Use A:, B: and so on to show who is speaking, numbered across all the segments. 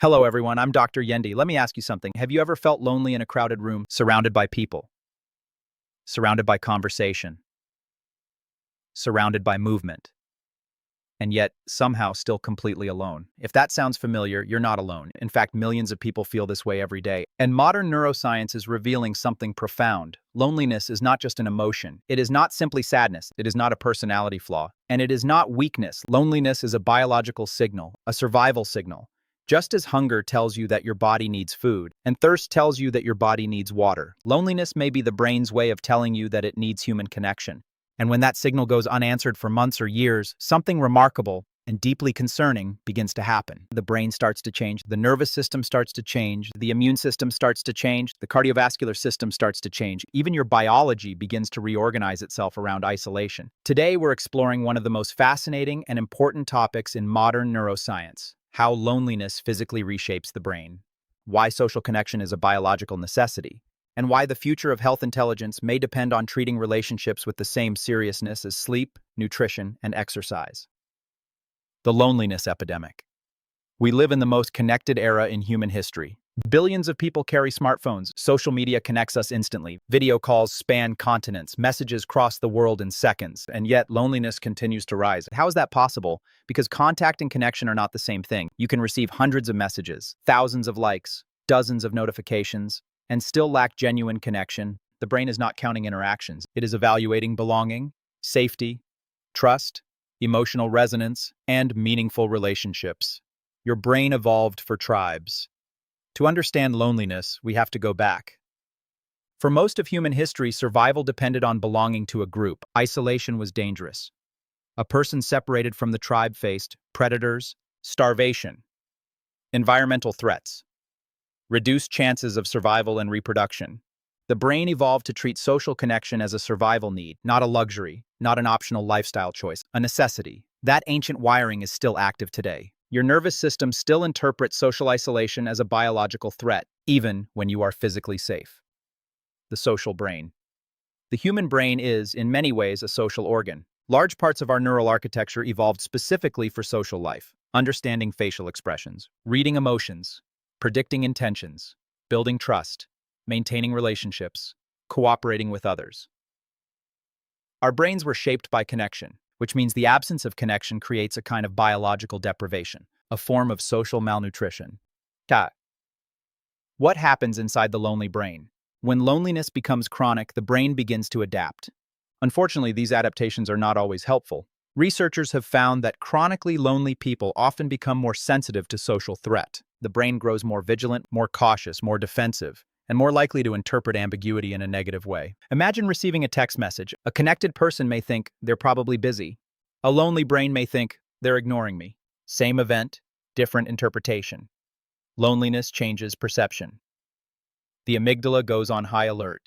A: Hello, everyone. I'm Dr. Yende. Let me ask you something. Have you ever felt lonely in a crowded room, surrounded by people, surrounded by conversation, surrounded by movement, and yet somehow still completely alone? If that sounds familiar, you're not alone. In fact, millions of people feel this way every day. And modern neuroscience is revealing something profound. Loneliness is not just an emotion. It is not simply sadness. It is not a personality flaw. And it is not weakness. Loneliness is a biological signal, a survival signal. Just as hunger tells you that your body needs food, and thirst tells you that your body needs water, loneliness may be the brain's way of telling you that it needs human connection. And when that signal goes unanswered for months or years, something remarkable and deeply concerning begins to happen. The brain starts to change, the nervous system starts to change, the immune system starts to change, the cardiovascular system starts to change. Even your biology begins to reorganize itself around isolation. Today, we're exploring one of the most fascinating and important topics in modern neuroscience: how loneliness physically reshapes the brain, why social connection is a biological necessity, and why the future of health intelligence may depend on treating relationships with the same seriousness as sleep, nutrition, and exercise. The loneliness epidemic. We live in the most connected era in human history. Billions of people carry smartphones. Social media connects us instantly. Video calls span continents. Messages cross the world in seconds. And yet, loneliness continues to rise. How is that possible? Because contact and connection are not the same thing. You can receive hundreds of messages, thousands of likes, dozens of notifications, and still lack genuine connection. The brain is not counting interactions. It is evaluating belonging, safety, trust, emotional resonance, and meaningful relationships. Your brain evolved for tribes. To understand loneliness, we have to go back. For most of human history, survival depended on belonging to a group. Isolation was dangerous. A person separated from the tribe faced predators, starvation, environmental threats, reduced chances of survival and reproduction. The brain evolved to treat social connection as a survival need, not a luxury, not an optional lifestyle choice, a necessity. That ancient wiring is still active today. Your nervous system still interprets social isolation as a biological threat, even when you are physically safe. The social brain. The human brain is, in many ways, a social organ. Large parts of our neural architecture evolved specifically for social life: understanding facial expressions, reading emotions, predicting intentions, building trust, maintaining relationships, cooperating with others. Our brains were shaped by connection, which means the absence of connection creates a kind of biological deprivation, a form of social malnutrition. What happens inside the lonely brain? When loneliness becomes chronic, the brain begins to adapt. Unfortunately, these adaptations are not always helpful. Researchers have found that chronically lonely people often become more sensitive to social threat. The brain grows more vigilant, more cautious, more defensive, and more likely to interpret ambiguity in a negative way. Imagine receiving a text message. A connected person may think they're probably busy. A lonely brain may think they're ignoring me. Same event, different interpretation. Loneliness changes perception. The amygdala goes on high alert.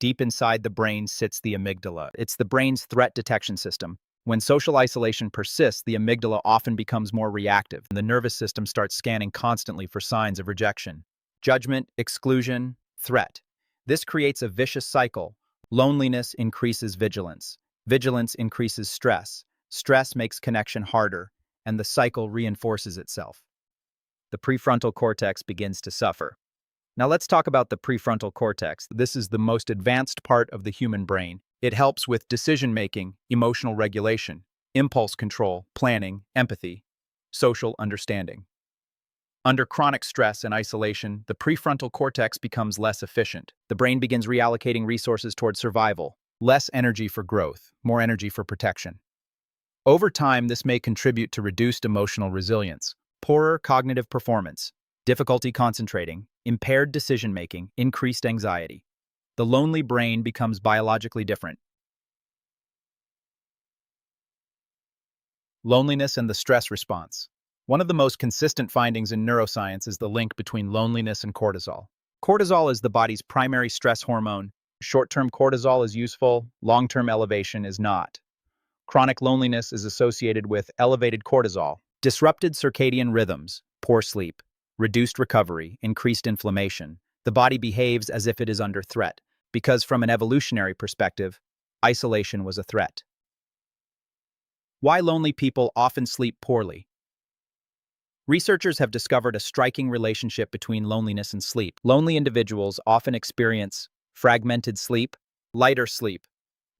A: Deep inside the brain sits the amygdala. It's the brain's threat detection system. When social isolation persists, the amygdala often becomes more reactive, and the nervous system starts scanning constantly for signs of rejection. Judgment, exclusion, threat. This creates a vicious cycle. Loneliness increases vigilance. Vigilance increases stress. Stress makes connection harder, and the cycle reinforces itself. The prefrontal cortex begins to suffer. Now let's talk about the prefrontal cortex. This is the most advanced part of the human brain. It helps with decision-making, emotional regulation, impulse control, planning, empathy, social understanding. Under chronic stress and isolation, the prefrontal cortex becomes less efficient. The brain begins reallocating resources toward survival, less energy for growth, more energy for protection. Over time, this may contribute to reduced emotional resilience, poorer cognitive performance, difficulty concentrating, impaired decision-making, increased anxiety. The lonely brain becomes biologically different. Loneliness and the stress response. One of the most consistent findings in neuroscience is the link between loneliness and cortisol. Cortisol is the body's primary stress hormone. Short-term cortisol is useful, long-term elevation is not. Chronic loneliness is associated with elevated cortisol, disrupted circadian rhythms, poor sleep, reduced recovery, increased inflammation. The body behaves as if it is under threat, because from an evolutionary perspective, isolation was a threat. Why lonely people often sleep poorly. Researchers have discovered a striking relationship between loneliness and sleep. Lonely individuals often experience fragmented sleep, lighter sleep,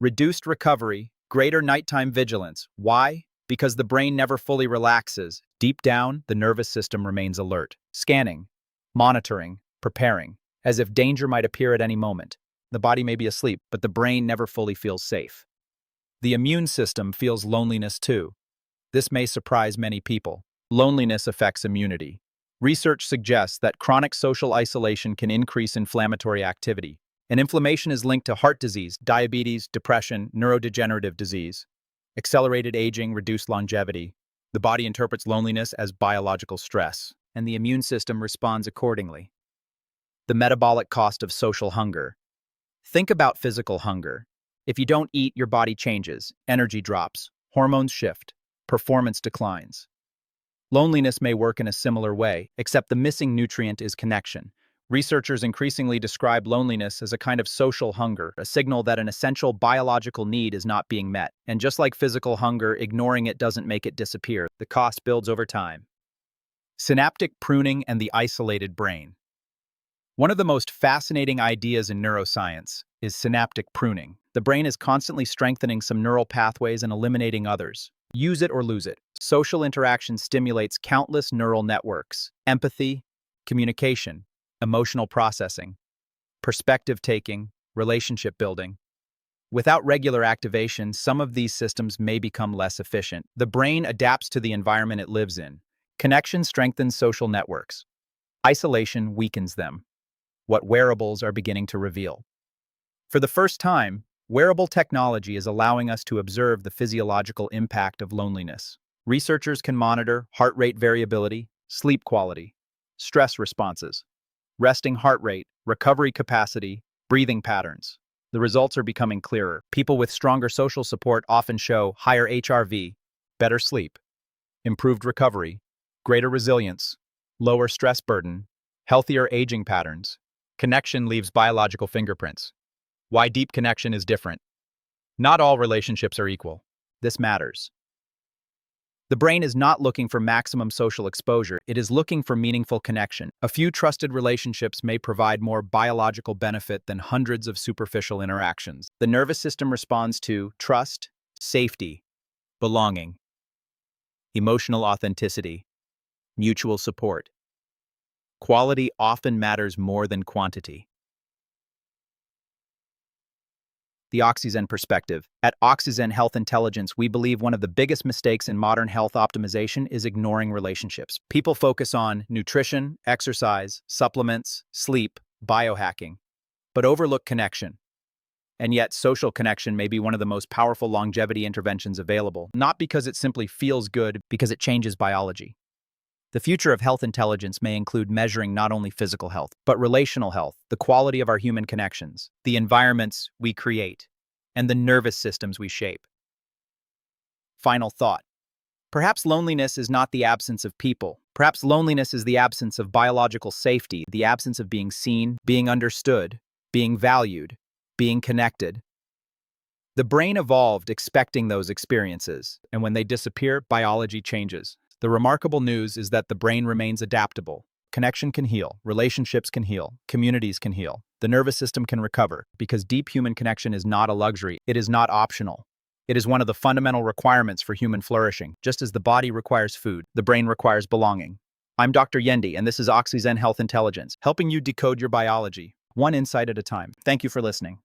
A: reduced recovery, greater nighttime vigilance. Why? Because the brain never fully relaxes. Deep down, the nervous system remains alert, scanning, monitoring, preparing, as if danger might appear at any moment. The body may be asleep, but the brain never fully feels safe. The immune system feels loneliness too. This may surprise many people. Loneliness affects immunity. Research suggests that chronic social isolation can increase inflammatory activity, and inflammation is linked to heart disease, diabetes, depression, neurodegenerative disease. Accelerated aging, reduced longevity. The body interprets loneliness as biological stress, and the immune system responds accordingly. The metabolic cost of social hunger. Think about physical hunger. If you don't eat, your body changes, energy drops, hormones shift, performance declines. Loneliness may work in a similar way, except the missing nutrient is connection. Researchers increasingly describe loneliness as a kind of social hunger, a signal that an essential biological need is not being met. And just like physical hunger, ignoring it doesn't make it disappear. The cost builds over time. Synaptic pruning and the isolated brain. One of the most fascinating ideas in neuroscience is synaptic pruning. The brain is constantly strengthening some neural pathways and eliminating others. Use it or lose it. Social interaction stimulates countless neural networks: empathy, communication, emotional processing, perspective taking, relationship building. Without regular activation, some of these systems may become less efficient. The brain adapts to the environment it lives in. Connection strengthens social networks. Isolation weakens them. What wearables are beginning to reveal. For the first time, wearable technology is allowing us to observe the physiological impact of loneliness. Researchers can monitor heart rate variability, sleep quality, stress responses, resting heart rate, recovery capacity, breathing patterns. The results are becoming clearer. People with stronger social support often show higher HRV, better sleep, improved recovery, greater resilience, lower stress burden, healthier aging patterns. Connection leaves biological fingerprints. Why deep connection is different. Not all relationships are equal. This matters. The brain is not looking for maximum social exposure, it is looking for meaningful connection. A few trusted relationships may provide more biological benefit than hundreds of superficial interactions. The nervous system responds to trust, safety, belonging, emotional authenticity, mutual support. Quality often matters more than quantity. The OXYZEN perspective. At OXYZEN Health Intelligence, we believe one of the biggest mistakes in modern health optimization is ignoring relationships. People focus on nutrition, exercise, supplements, sleep, biohacking, but overlook connection. And yet, social connection may be one of the most powerful longevity interventions available, not because it simply feels good, because it changes biology. The future of health intelligence may include measuring not only physical health, but relational health, the quality of our human connections, the environments we create, and the nervous systems we shape. Final thought. Perhaps loneliness is not the absence of people. Perhaps loneliness is the absence of biological safety, the absence of being seen, being understood, being valued, being connected. The brain evolved expecting those experiences, and when they disappear, biology changes. The remarkable news is that the brain remains adaptable. Connection can heal, relationships can heal, communities can heal, the nervous system can recover, because deep human connection is not a luxury, it is not optional. It is one of the fundamental requirements for human flourishing. Just as the body requires food, the brain requires belonging. I'm Dr. Yende, and this is OXYZEN Health Intelligence, helping you decode your biology, one insight at a time. Thank you for listening.